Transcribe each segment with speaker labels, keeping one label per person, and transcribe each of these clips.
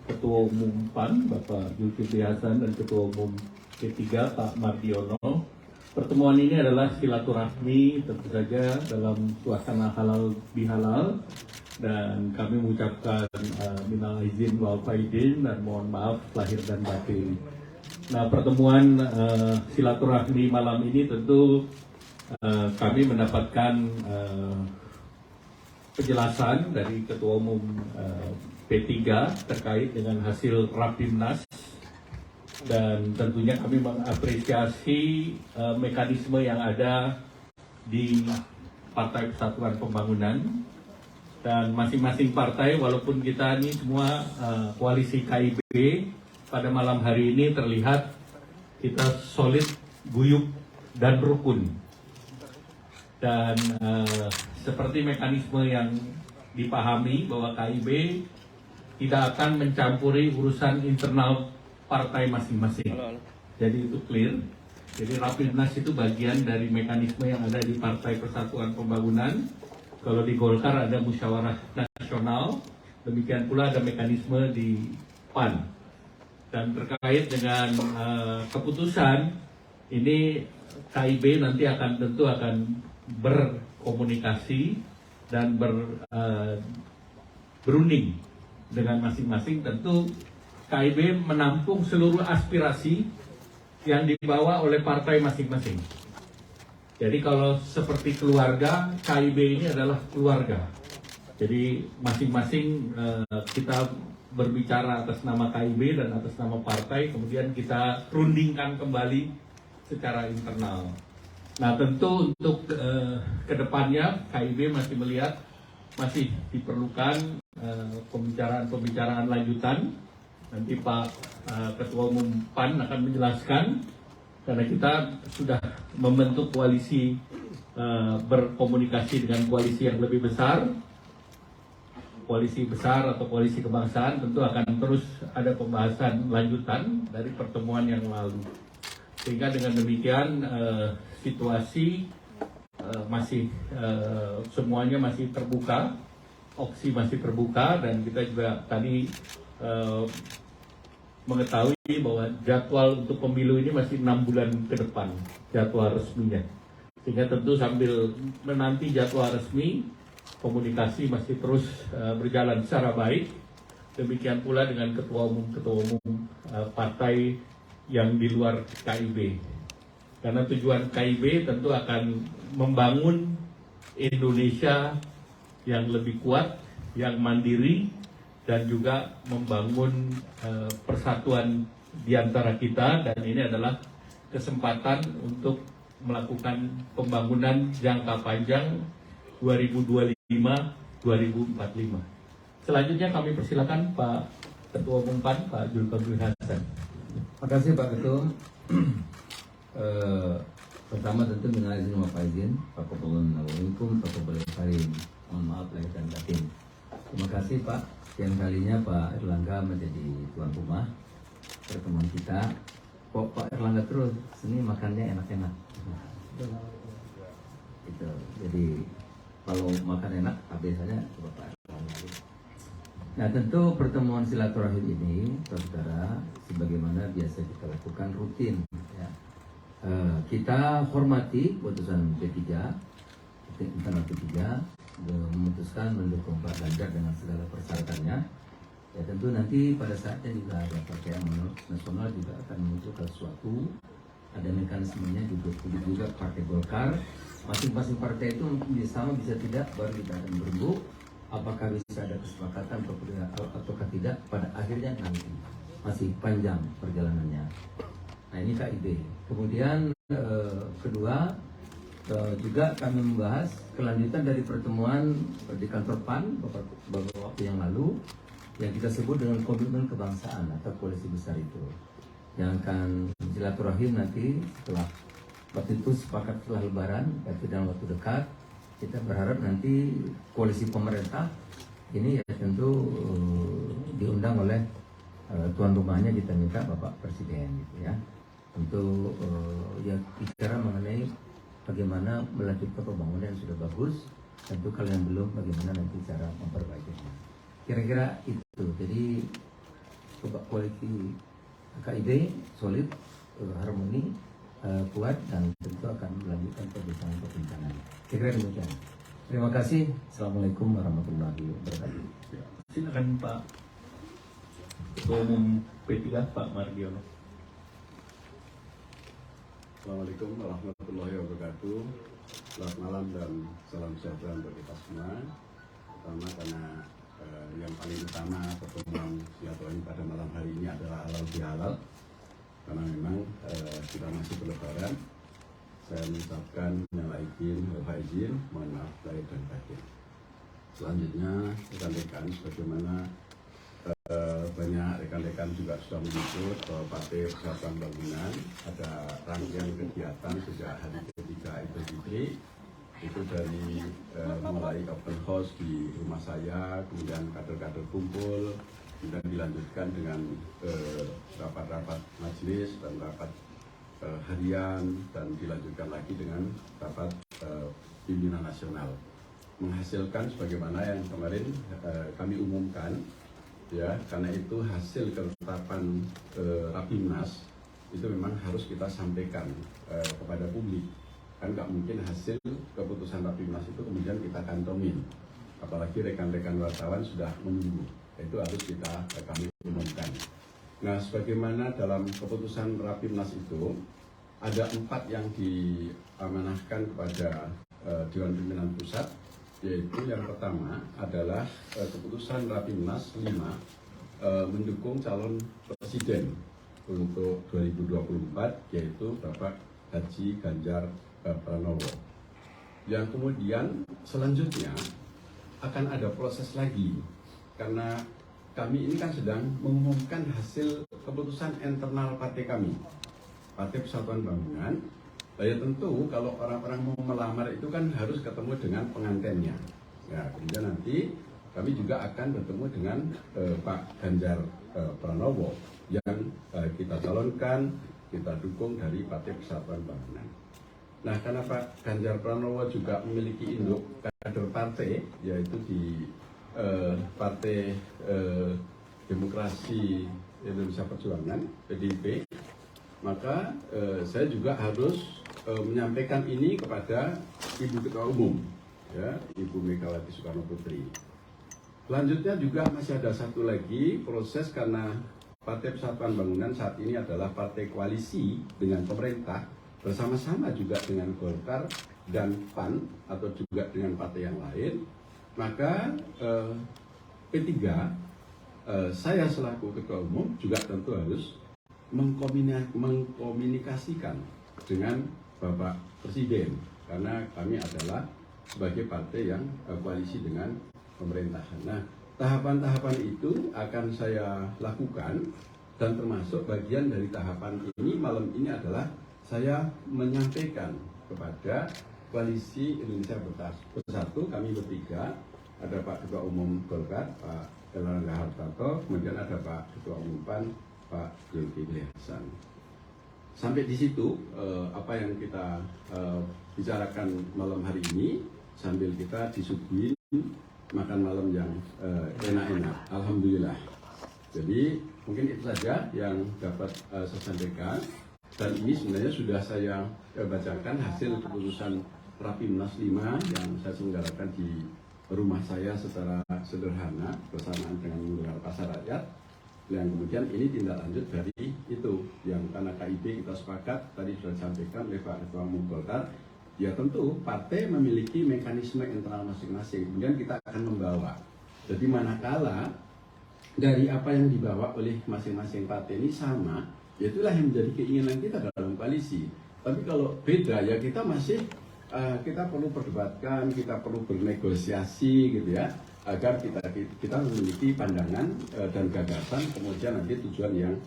Speaker 1: Ketua Umum PAN Bapak Zulkifli Hasan dan Ketua Umum P3 Pak Mardiono. Pertemuan ini adalah silaturahmi tentu saja dalam suasana halal bihalal, dan kami mengucapkan minal izin wal faizin dan mohon maaf lahir dan batin. Nah, pertemuan silaturahmi malam ini tentu kami mendapatkan penjelasan dari Ketua Umum P3 terkait dengan hasil Rapimnas, dan tentunya kami mengapresiasi mekanisme yang ada di Partai Persatuan Pembangunan, dan masing-masing partai, walaupun kita ini semua koalisi KIB, pada malam hari ini terlihat kita solid, guyup, dan rukun. Dan seperti mekanisme yang dipahami bahwa KIB tidak akan mencampuri urusan internal partai masing-masing. Jadi itu clear. Jadi Rapimnas itu bagian dari mekanisme yang ada di Partai Persatuan Pembangunan. Kalau di Golkar ada musyawarah nasional, demikian pula ada mekanisme di PAN. Dan terkait dengan keputusan ini, KIB nanti tentu akan berkomunikasi dan berunding dengan masing-masing. Tentu KIB menampung seluruh aspirasi yang dibawa oleh partai masing-masing. Jadi kalau seperti keluarga, KIB ini adalah keluarga. Jadi masing-masing kita berbicara atas nama KIB dan atas nama partai, kemudian kita rundingkan kembali secara internal. Nah, tentu untuk kedepannya KIB masih melihat masih diperlukan pembicaraan lanjutan. Nanti Pak Ketua Umum PAN akan menjelaskan, karena kita sudah membentuk koalisi berkomunikasi dengan koalisi yang lebih besar. Koalisi besar atau koalisi kebangsaan tentu akan terus ada pembahasan lanjutan dari pertemuan yang lalu. Sehingga dengan demikian situasi masih semuanya masih terbuka, opsi masih terbuka, dan kita juga tadi mengetahui bahwa jadwal untuk pemilu ini masih 6 bulan ke depan, jadwal resminya. Sehingga tentu sambil menanti jadwal resmi, komunikasi masih terus berjalan secara baik. Demikian pula dengan ketua umum partai yang di luar KIB. Karena tujuan KIB tentu akan membangun Indonesia yang lebih kuat, yang mandiri, dan juga membangun persatuan di antara kita. Dan ini adalah kesempatan untuk melakukan pembangunan jangka panjang 2025-2045. Selanjutnya kami persilakan Pak Ketua Umum PAN, Pak Zulkifli Hasan.
Speaker 2: Terima kasih Pak Ketum. Pertama tentu minal izin wal faizin, Assalamualaikum warahmatullahi wabarakatuh. Mohon maaf lahir dan batin. Terima kasih Pak. Sekian kalinya Pak Erlangga menjadi tuan rumah pertemuan kita. Kok Pak Erlangga terus sini makannya enak-enak. Gitu. Jadi kalau makan enak, biasanya coba Pak Erlangga. Nah, tentu pertemuan silaturahim ini, saudara, sebagaimana biasa kita lakukan rutin. Ya. Kita hormati putusan P3, internal P3, memutuskan mendukung Pak Ganjar dengan segala persyaratannya. Ya, tentu nanti pada saatnya juga ada Partai Amanat Nasional juga akan menunjukkan sesuatu. Ada mekanismenya juga Partai Golkar. Masing-masing partai itu bisa sama bisa tidak, baru kita akan berembuk apakah bisa ada kesepakatan ataukah tidak pada akhirnya nanti. Masih panjang perjalanannya. Nah, ini KIB. Kemudian kedua, juga kami membahas kelanjutan dari pertemuan di kantor PAN beberapa waktu yang lalu yang kita sebut dengan komitmen kebangsaan atau koalisi besar itu, yang akan silaturahim nanti setelah waktu itu sepakat setelah Lebaran, yaitu dalam waktu dekat. Kita berharap nanti koalisi pemerintah ini ya tentu diundang oleh tuan rumahnya, kita minta Bapak Presiden gitu ya, untuk yang bicara mengenai bagaimana melanjutkan pembangunan yang sudah bagus. Tentu kalau yang belum, bagaimana nanti cara memperbaikinya. Kira-kira itu. Jadi koalisi KIB solid, harmoni, kuat, dan tentu akan melanjutkan perbincangan. Kira-kira demikian. Terima kasih. Assalamualaikum warahmatullahi wabarakatuh.
Speaker 1: Ya, silakan Pak Ketua Umum P3 Pak Mardiono.
Speaker 3: Assalamualaikum warahmatullahi wabarakatuh. Selamat malam dan salam sejahtera untuk kita semua. Pertama karena yang paling utama pertemuan silaturahmi pada malam hari ini adalah halal bihalal. Karena memang kita masih berlebaran. Saya mengucapkan minal aidin wal faizin, mohon maaf lahir dan batin. Selanjutnya rekan-rekan, sebagaimana banyak rekan-rekan juga sudah menyebut bahwa Partai Persatuan Bangunan ada rangkaian kegiatan sejak hari ketiga Idul Fitri, itu dari mulai open house di rumah saya, kemudian kader-kader kumpul, kemudian dilanjutkan dengan rapat-rapat majelis dan rapat harian, dan dilanjutkan lagi dengan rapat pimpinan nasional, menghasilkan sebagaimana yang kemarin kami umumkan. Ya, karena itu hasil ketetapan Rapimnas itu memang harus kita sampaikan kepada publik. Kan nggak mungkin hasil keputusan Rapimnas itu kemudian kita kantongin, apalagi rekan-rekan wartawan sudah menunggu. Itu harus kami umumkan. Nah, sebagaimana dalam keputusan Rapimnas itu ada 4 yang diamanahkan kepada Dewan Pimpinan Pusat, yaitu yang pertama adalah keputusan Rapimnas 5 mendukung calon presiden untuk 2024, yaitu Bapak Haji Ganjar Pranowo. Yang kemudian selanjutnya akan ada proses lagi, karena kami ini kan sedang mengumumkan hasil keputusan internal partai kami, Partai Persatuan Bangunan. Ya tentu kalau orang-orang mau melamar itu kan harus ketemu dengan pengantinnya. Ya, kemudian nanti kami juga akan bertemu dengan Pak Ganjar Pranowo yang kita calonkan, kita dukung dari Partai Persatuan Bangunan. Nah, karena Pak Ganjar Pranowo juga memiliki induk kader partai, yaitu di Partai Demokrasi Indonesia Perjuangan (PDIP), maka saya juga harus menyampaikan ini kepada Ibu Ketua Umum, ya, Ibu Megawati Soekarno Putri. Selanjutnya juga masih ada satu lagi proses, karena Partai Persatuan Bangunan saat ini adalah partai koalisi dengan pemerintah, bersama-sama juga dengan Golkar dan PAN, atau juga dengan partai yang lain. Maka P3, saya selaku Ketua Umum juga tentu harus mengkomunikasikan dengan Bapak Presiden, karena kami adalah sebagai partai yang koalisi dengan pemerintahan. Nah, tahapan-tahapan itu akan saya lakukan, dan termasuk bagian dari tahapan ini malam ini adalah saya menyampaikan kepada Koalisi Indonesia Bersatu, kami bertiga, ada Pak Ketua Umum Golkar, Pak Erlangga Hartarto, kemudian ada Pak Ketua Umum PAN, Pak Zulkifli Hasan. Sampai di situ apa yang kita bicarakan malam hari ini, sambil kita disuguhin makan malam yang enak-enak, alhamdulillah. Jadi mungkin itu saja yang dapat saya sampaikan, dan ini sebenarnya sudah saya bacakan hasil keputusan Rapimnas 5 yang saya selenggarakan di rumah saya secara sederhana bersamaan dengan menggelar pasar rakyat. Yang kemudian ini tindak lanjut dari itu, yang karena KIB kita sepakat, tadi sudah disampaikan oleh Pak Ketua Umum Golkar, ya tentu partai memiliki mekanisme internal masing-masing, kemudian kita akan membawa. Jadi manakala dari apa yang dibawa oleh masing-masing partai ini sama, ya itulah yang menjadi keinginan kita dalam koalisi. Tapi kalau beda, ya kita masih kita perlu perdebatkan, kita perlu bernegosiasi gitu ya, agar kita memiliki pandangan dan gagasan, kemudian nanti tujuan yang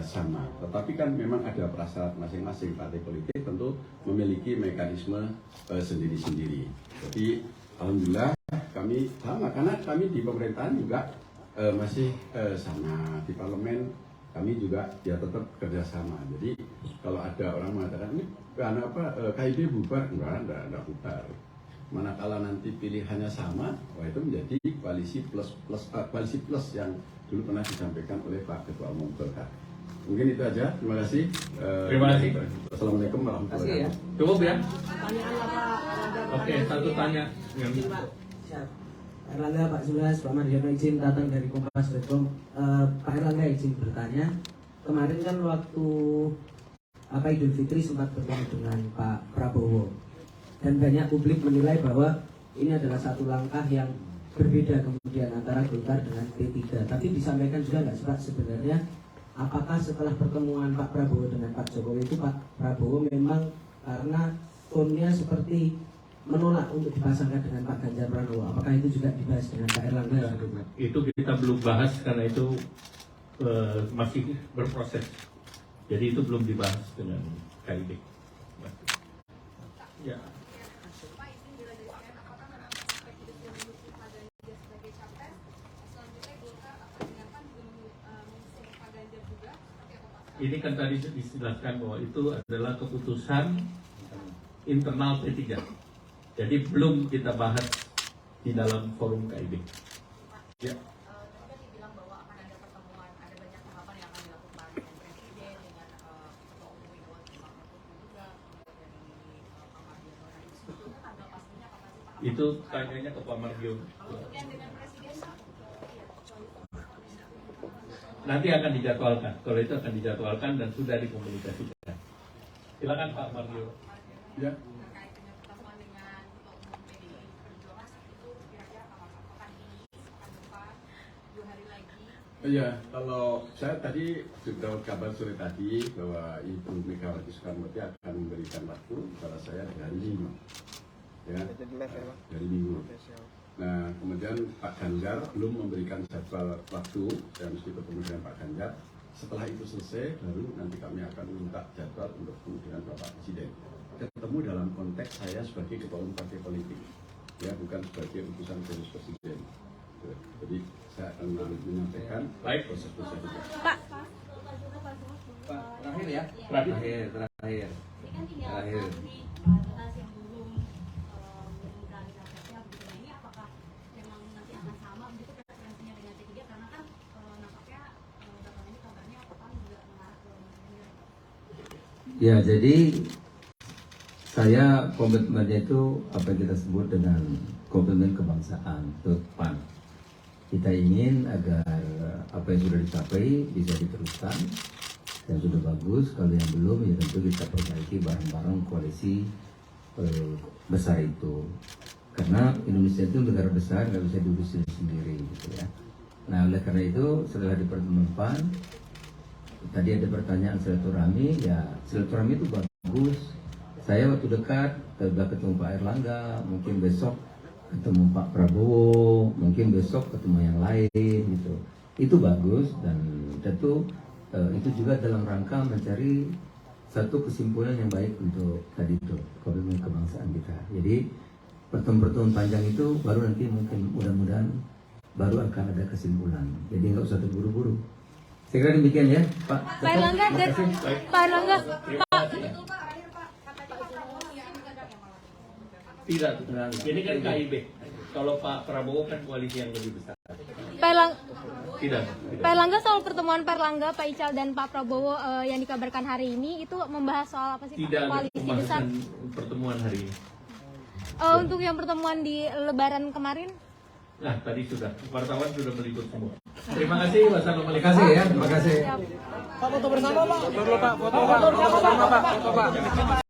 Speaker 3: sama. Tetapi kan memang ada prasyarat masing-masing partai politik tentu memiliki mekanisme sendiri-sendiri. Jadi alhamdulillah kami sama, karena kami di pemerintahan juga masih sama, di parlemen kami juga ya tetap kerjasama. Jadi kalau ada orang mengatakan ini karena apa KIB bubar, enggak bubar. Manakala nanti pilihannya sama, wah itu menjadi koalisi plus yang dulu pernah disampaikan oleh Pak Ketua Umum Golkar. Mungkin itu aja. Terima kasih.
Speaker 1: Terima kasih.
Speaker 3: Assalamualaikum warahmatullahi wabarakatuh.
Speaker 1: Cukup ya?
Speaker 4: Pertanyaan Pak.
Speaker 1: Oke, satu tanya. Yang
Speaker 4: Siap. Pak Erlangga, Pak Zulas, Pak Mardiono izin datang dari Kompas.com. Pak Erlangga izin bertanya. Kemarin kan waktu Idul Fitri sempat bertemu dengan Pak Prabowo, dan banyak publik menilai bahwa ini adalah satu langkah yang berbeda kemudian antara Golkar dengan P3. Tapi disampaikan juga nggak sih Pak, sebenarnya apakah setelah pertemuan Pak Prabowo dengan Pak Jokowi itu Pak Prabowo memang karena tone-nya seperti menolak untuk dipasangkan dengan Pak Ganjar Pranowo? Apakah itu juga dibahas dengan Pak Erlangga?
Speaker 1: itu kita belum bahas karena itu masih berproses. Jadi itu belum dibahas dengan KIB. Ya. Ini kan tadi dijelaskan bahwa itu adalah keputusan internal P3. Jadi belum kita bahas di dalam forum KIB. Ya. Itu tanyanya ke Pak Mardiono. Nanti akan dijadwalkan. Kalau itu akan dijadwalkan dan sudah dikomunikasikan. Silakan Pak Mardiono.
Speaker 3: Ya. Iya, kalau saya tadi sudah kabar sore tadi bahwa Ibu Megawati Soekarnoputri akan memberikan waktu kepada saya dari hari Minggu, ya, dari Minggu. Nah, kemudian Pak Ganjar belum memberikan jadwal waktu, saya mesti bertemu dengan Pak Ganjar. Setelah itu selesai, baru nanti kami akan minta jadwal untuk ketemu dengan Bapak Presiden. Ketemu dalam konteks saya sebagai ketua umum partai politik, ya, bukan sebagai utusan dari Presiden. Jadi saya akan menyampaikan proses-proses itu.
Speaker 2: Pak, terakhir ya. Terakhir.
Speaker 5: Ini kan tinggal
Speaker 2: Terakhir.
Speaker 5: prioritas yang belum menjalani capresnya begitu. Nah, ini apakah memang nanti akan sama begitu preferensinya dengan P3 karena kan nampaknya belakangan ini kabarnya Pan juga mengarah ke Mas Ganjar.
Speaker 2: Ya, jadi saya komitmennya itu apa yang kita sebut dengan komitmen kebangsaan, itu PAN. Kita ingin agar apa yang sudah dicapai bisa diteruskan, yang sudah bagus. Kalau yang belum, ya tentu kita perbaiki bareng-bareng koalisi besar itu. Karena Indonesia itu negara besar, nggak bisa diurusin sendiri, gitu ya. Nah, oleh karena itu setelah di pertemuan PAN, tadi ada pertanyaan silaturahmi, ya silaturahmi itu bagus. Saya waktu dekat sudah ketemu Pak Erlangga, mungkin besok ketemu Pak Prabowo, mungkin besok ketemu yang lain gitu. Itu bagus dan tentu itu juga dalam rangka mencari satu kesimpulan yang baik untuk tadi itu komitmen kebangsaan kita. Jadi pertemuan panjang itu baru nanti mungkin mudah-mudahan baru akan ada kesimpulan. Jadi nggak usah terburu-buru. Saya kira demikian ya, Pak.
Speaker 6: Pak Erlangga, Pak Erlangga,
Speaker 1: Tidak, ini kan KIB. Kalau Pak Prabowo kan koalisi yang lebih besar. Tidak.
Speaker 6: Pak Erlangga soal pertemuan Pak Erlangga, Pak Ical dan Pak Prabowo yang dikabarkan hari ini itu membahas soal apa sih Pak?
Speaker 1: Tidak ada
Speaker 6: Koalisi besar.
Speaker 1: pembahasan pertemuan hari ini.
Speaker 6: Untuk yang pertemuan di Lebaran kemarin?
Speaker 1: Nah, tadi sudah wartawan sudah meliput semua. Terima kasih. Wassalamualaikum.
Speaker 2: Terima kasih ya, terima kasih.
Speaker 4: Pak, foto bersama Pak. Foto bersama Pak.